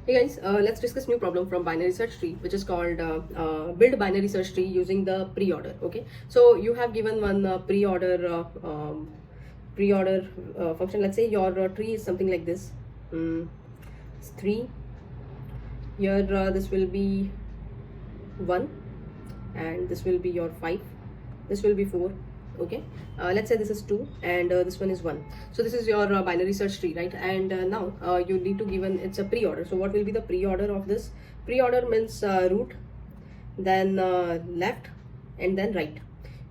Hey guys, let's discuss new problem from binary search tree, which is called build binary search tree using the pre-order. Okay, so you have given one pre-order function. Let's say your tree is something like this. It's 3. Here this will be 1, and this will be your 5. This will be 4. Okay, let's say this is 2 and this one is 1. So this is your binary search tree, right? And now you need to given it's a pre-order. So what will be the pre-order of this? Pre-order means root, then left, and then right.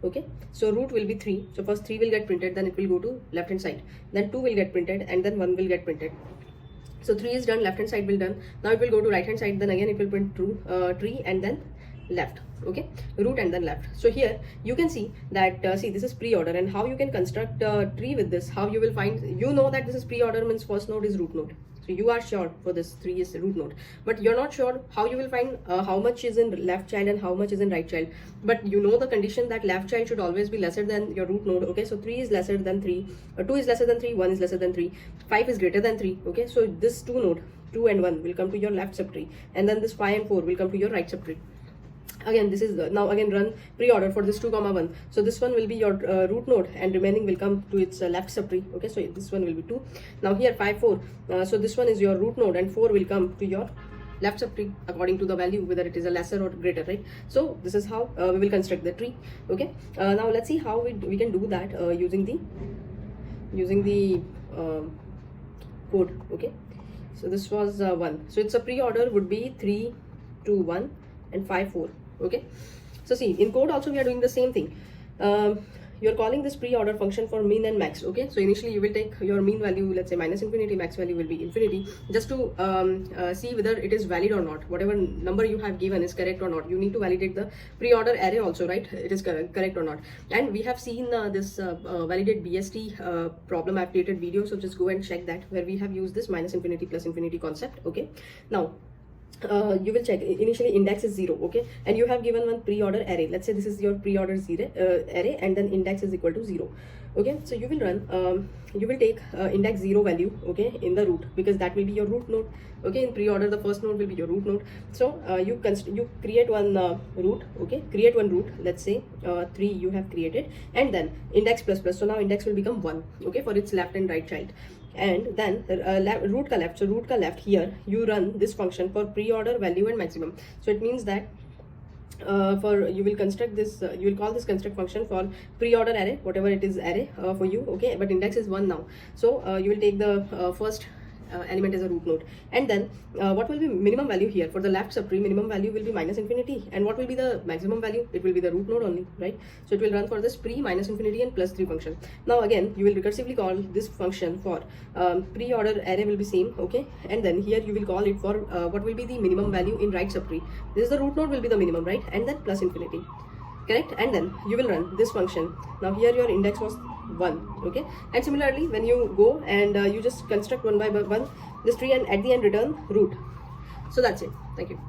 Okay, so root will be 3. So first 3 will get printed, then it will go to left hand side, then 2 will get printed, and then 1 will get printed. So 3 is done, left hand side will done. Now it will go to right hand side, then again it will print tree and then left. Okay, root and then left. So here you can see that see, this is pre-order, and how you can construct a tree with this, how you will find, you know that this is pre-order means first node is root node. So you are sure for this 3 is root node, but you're not sure how you will find how much is in left child and how much is in right child. But you know the condition that left child should always be lesser than your root node. Okay, so 3 is lesser than 3, 2 is lesser than 3, 1 is lesser than 3, 5 is greater than 3. Okay, so this 2 node, 2 and 1 will come to your left subtree, and then this 5 and 4 will come to your right subtree. Again, this is now again run pre-order for this 2,1. So this one will be your root node, and remaining will come to its left subtree. Okay, so this one will be 2. Now here 5, 4. So this one is your root node, and 4 will come to your left subtree according to the value, whether it is a lesser or greater, right? So this is how we will construct the tree. Okay, now let's see how we can do that using the code. Okay, so this was 1. So it's a pre-order would be 3, 2, 1 and 5, 4. Okay, so see, in code also we are doing the same thing. You're calling this pre-order function for min and max. Okay, so initially you will take your mean value, let's say minus infinity, max value will be infinity, just to see whether it is valid or not. Whatever number you have given is correct or not. You need to validate the pre-order array also, right? It is correct or not. And we have seen this validate BST problem. I've created video, so just go and check that, where we have used this minus infinity plus infinity concept. Okay, now you will check initially index is 0. Okay, and you have given one pre-order array. Let's say this is your pre-order array, and then index is equal to 0. Okay, so you will run you will take index 0 value, okay, in the root, because that will be your root node. Okay, in pre-order the first node will be your root node. So you create one root. Okay, create one root, let's say 3 you have created, and then index plus plus. So now index will become 1, okay, for its left and right child. And then root ka left. So root ka left, here you run this function for pre-order value and maximum. So it means that for you will construct this you will call this construct function for pre-order array, whatever it is array for you. Okay, but index is 1 now. So you will take the first element as a root node, and then what will be minimum value here for the left subtree? Minimum value will be minus infinity, and what will be the maximum value? It will be the root node only, right? So it will run for this pre, minus infinity and plus 3 function. Now again you will recursively call this function for pre-order array will be same. Okay, and then here you will call it for what will be the minimum value in right subtree. This is the root node will be the minimum, right? And then plus infinity, correct? And then you will run this function. Now here your index was 1. Okay, and similarly when you go and you just construct one by one this tree, and at the end return root. So that's it. Thank you.